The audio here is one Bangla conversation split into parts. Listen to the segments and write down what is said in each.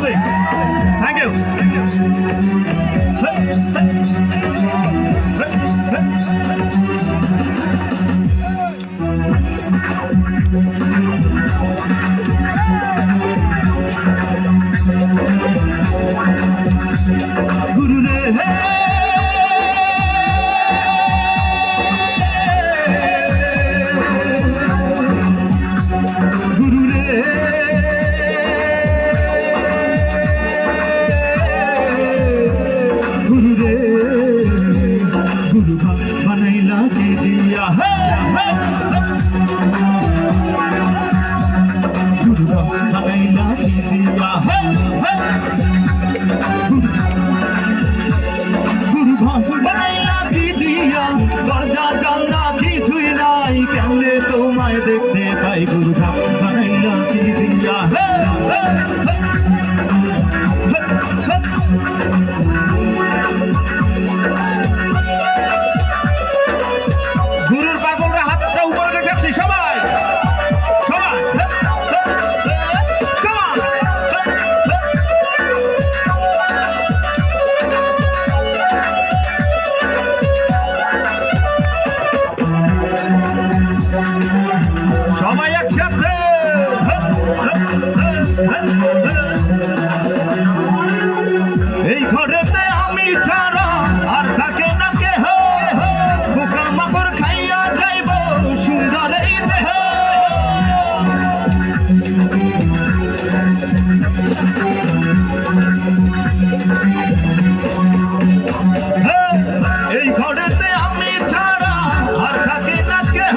lovely. Thank you. Guru बनैला की दिया गुरु बनैला की दिया गुरु बनैला की दिया दरजा জানলা কিছুই নাই কেমনে তোমায় দেখতে পাই গুরু बनैला की दिया সবাই একসাথে এই ঘরেতে আমি ছাড়া আর থাকে না কেহ পোকামাকড় খাইয়া যাইব সুন্দর এই দেহ এই ঘরেতে আমি ছাড়া আর থাকে না কেহ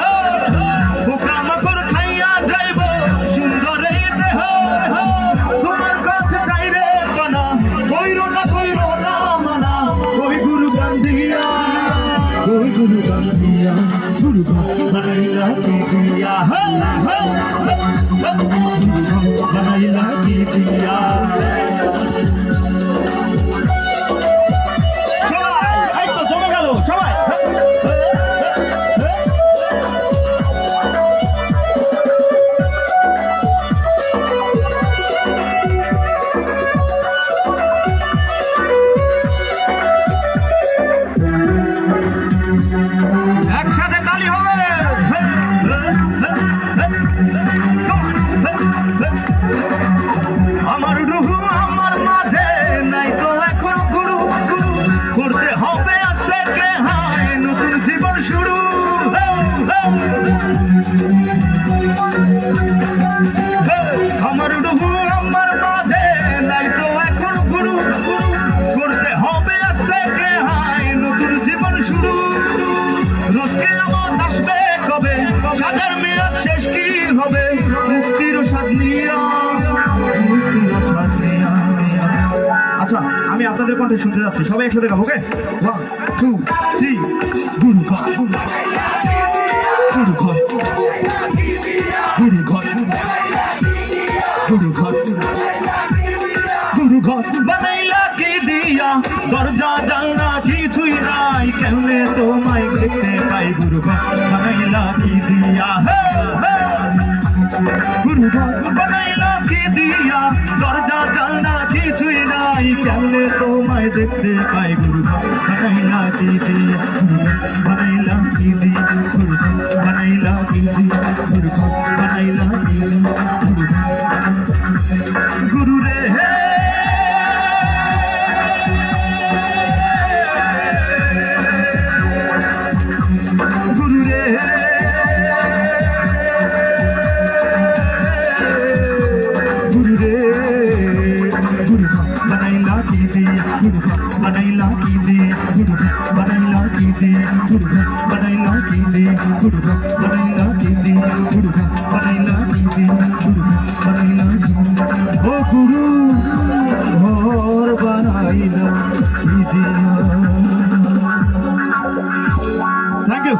गुरु बनैला की दिया बनैला की दिया জমে গেল সবাই একসাথে তালি হবে আমার রুহু আমার মাঝে নাই তো এখন গুরু করতে হবে আজ থেকে হায় নতুন জীবন শুরু আমার রুহু আমার মাঝে নাই তো এখন গুরু করতে হবে আজ থেকে হায় নতুন জীবন শুরু রোজকে আমার আসবে কবে সাজার মেয়াদ শেষ কি হবে মুক্তির স্বাদ নিয়া আচ্ছা আমি আপনাদের কণ্ঠে শুনতে যাচ্ছি সবাই একসাথে গাবো ওকে 1 2 3 গুরু ঘর গুরু ঘর গুরু ঘর গুরু ঘর গুরু ঘর बनैला की दिया दरजा জানলা কিছুই নাই কেমনে তোমায় দেখতে পাই গুরু ঘর बनैला की दिया गुरु घर बनैला की दिया दरजा জানলা কিছুই নাই কেমনে তোমায় দেখতে পাই গুরু ঘর बनैला की दिया बनैला की दिया गुरु घर बनैला की दिया गुरु घर बनैला की दिया गुरु रे बनैला की दिया बनैला की दिया बनैला की दिया बनैला की दिया बनैला की दिया बनैला की दिया बनैला ओ गुरु और बनैला की दिया थैंक यू